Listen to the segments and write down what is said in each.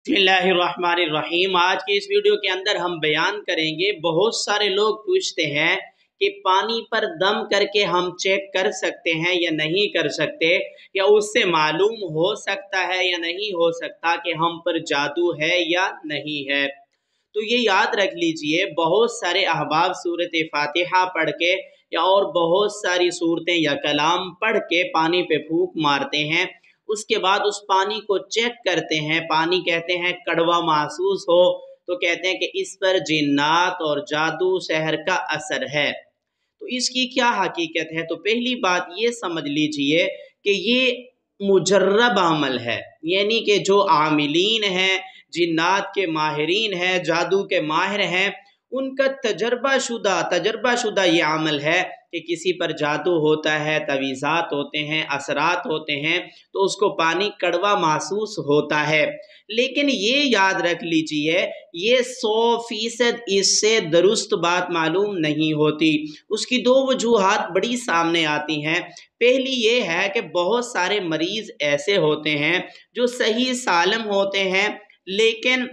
बिस्मिल्लाहिर्रहमानिर्रहीम। आज की इस वीडियो के अंदर हम बयान करेंगे, बहुत सारे लोग पूछते हैं कि पानी पर दम करके हम चेक कर सकते हैं या नहीं कर सकते, या उससे मालूम हो सकता है या नहीं हो सकता कि हम पर जादू है या नहीं है। तो ये याद रख लीजिए, बहुत सारे अहबाब सूरत फातिहा पढ़ के या और बहुत सारी सूरतें या कलाम पढ़ के पानी पे फूंक मारते हैं, उसके बाद उस पानी को चेक करते हैं। पानी कहते हैं कड़वा महसूस हो तो कहते हैं कि इस पर जिन्नात और जादू सहर का असर है। तो इसकी क्या हकीकत है? तो पहली बात ये समझ लीजिए कि ये मुजर्रब अमल है, यानी कि जो आमिलीन हैं, जिन्नात के माहिरीन हैं, जादू के माहिर हैं, उनका तजर्बा शुदा ये अमल है कि किसी पर जादू होता है, तवीज़ात होते हैं, असरात होते हैं, तो उसको पानी कड़वा महसूस होता है। लेकिन ये याद रख लीजिए, ये 100% इससे दुरुस्त बात मालूम नहीं होती। उसकी दो वजूहात बड़ी सामने आती हैं। पहली ये है कि बहुत सारे मरीज़ ऐसे होते हैं जो सही सालम होते हैं, लेकिन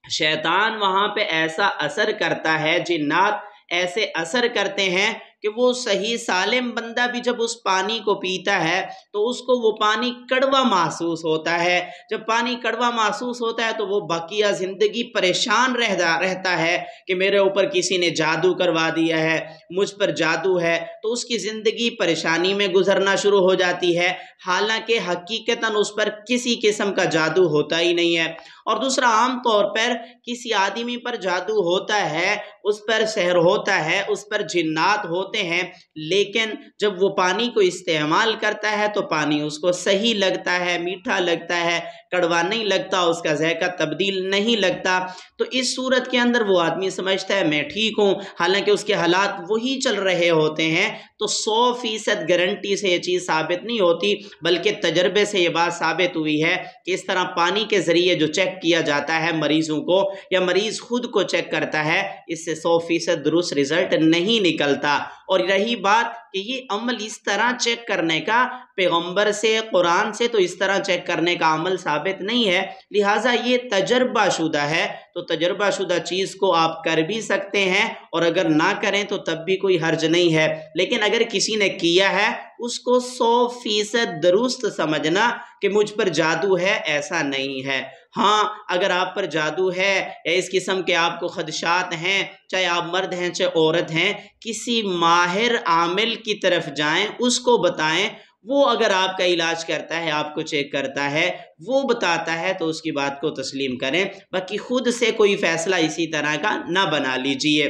शैतान वहाँ पे ऐसा असर करता है, जिन्नात ऐसे असर करते हैं कि वो सही सालिम बंदा भी जब उस पानी को पीता है तो उसको वो पानी कड़वा महसूस होता है। जब पानी कड़वा महसूस होता है तो वो बकिया ज़िंदगी परेशान रहता है कि मेरे ऊपर किसी ने जादू करवा दिया है, मुझ पर जादू है, तो उसकी ज़िंदगी परेशानी में गुजरना शुरू हो जाती है, हालांकि हकीकतन उस पर किसी किस्म का जादू होता ही नहीं है। और दूसरा, आम तौर पर किसी आदमी पर जादू होता है, उस पर सहर होता है, उस पर जिन्नात होते हैं, लेकिन जब वो पानी को इस्तेमाल करता है तो पानी उसको सही लगता है, मीठा लगता है, कड़वा नहीं लगता, उसका ज़ायका तब्दील नहीं लगता। तो इस सूरत के अंदर वो आदमी समझता है मैं ठीक हूँ, हालांकि उसके हालात वही चल रहे होते हैं। तो 100% गारंटी से ये चीज़ साबित नहीं होती, बल्कि तजर्बे से ये बात साबित हुई है कि इस तरह पानी के ज़रिए जो चेक किया जाता है मरीज़ों को, या मरीज़ खुद को चेक करता है, इससे 100% दुरुस्त रिज़ल्ट नहीं निकलता। और रही बात कि ये अमल इस तरह चेक करने का पैगंबर से, कुरान से तो इस तरह चेक करने का अमल साबित नहीं है, लिहाजा ये तजर्बा शुदा है। तो तजर्बा शुदा चीज़ को आप कर भी सकते हैं, और अगर ना करें तो तब भी कोई हर्ज नहीं है। लेकिन अगर किसी ने किया है, उसको 100% दुरुस्त समझना कि मुझ पर जादू है, ऐसा नहीं है। हाँ, अगर आप पर जादू है या इस किस्म के आपको खदशात हैं, चाहे आप मर्द हैं चाहे औरत हैं, किसी माहिर आमिल की तरफ जाएं, उसको बताएं। वो अगर आपका इलाज करता है, आपको चेक करता है, वो बताता है, तो उसकी बात को तस्लीम करें। बाकी खुद से कोई फैसला इसी तरह का ना बना लीजिए।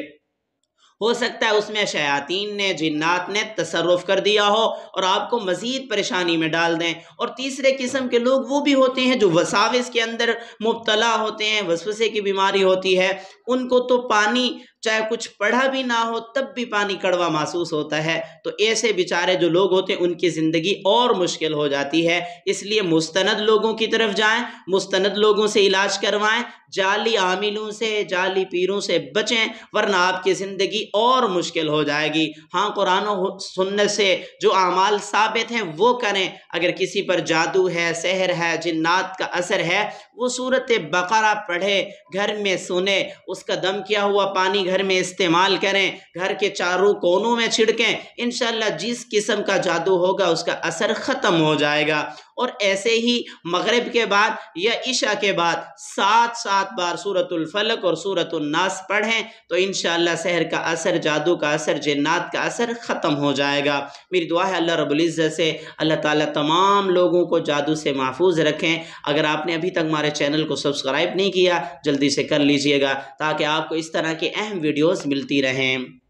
हो सकता है उसमें शयातीन ने, जिन्नात ने तसर्रुफ़ कर दिया हो और आपको मज़ीद परेशानी में डाल दें। और तीसरे किस्म के लोग वो भी होते हैं जो वसाविस के अंदर मुब्तला होते हैं, वसवसे की बीमारी होती है, उनको तो पानी चाहे कुछ पढ़ा भी ना हो तब भी पानी कड़वा महसूस होता है। तो ऐसे बेचारे जो लोग होते हैं उनकी ज़िंदगी और मुश्किल हो जाती है। इसलिए मुस्तनद लोगों की तरफ जाएं, मुस्तनद लोगों से इलाज करवाएं, जाली आमिलों से, जाली पीरों से बचें, वरना आपकी ज़िंदगी और मुश्किल हो जाएगी। हाँ, कुरान और सुन्नत से जो अमाल साबित हैं वो करें। अगर किसी पर जादू है, सहर है, जिन्नात का असर है, वो सूरत बकरा पढ़े, घर में सुने, उसका दम किया हुआ पानी घर में इस्तेमाल करें, घर के चारों कोनों में छिड़कें, इंशाअल्लाह जिस किस्म का जादू होगा उसका असर ख़त्म हो जाएगा। और ऐसे ही मगरिब के बाद या इशा के बाद 7 बार सूरतुल फलक और सूरतुल नास पढ़ें, तो इंशाअल्लाह सहर का असर, जादू का असर, जिन्नात का असर ख़त्म हो जाएगा। मेरी दुआ है अल्लाह रब्बुल इज़्ज़त से अल्लाह ताला तमाम लोगों को जादू से महफूज रखें। अगर आपने अभी तक हमारे चैनल को सब्सक्राइब नहीं किया, जल्दी से कर लीजिएगा, ताकि आपको इस तरह की अहम वीडियोज़ मिलती रहें।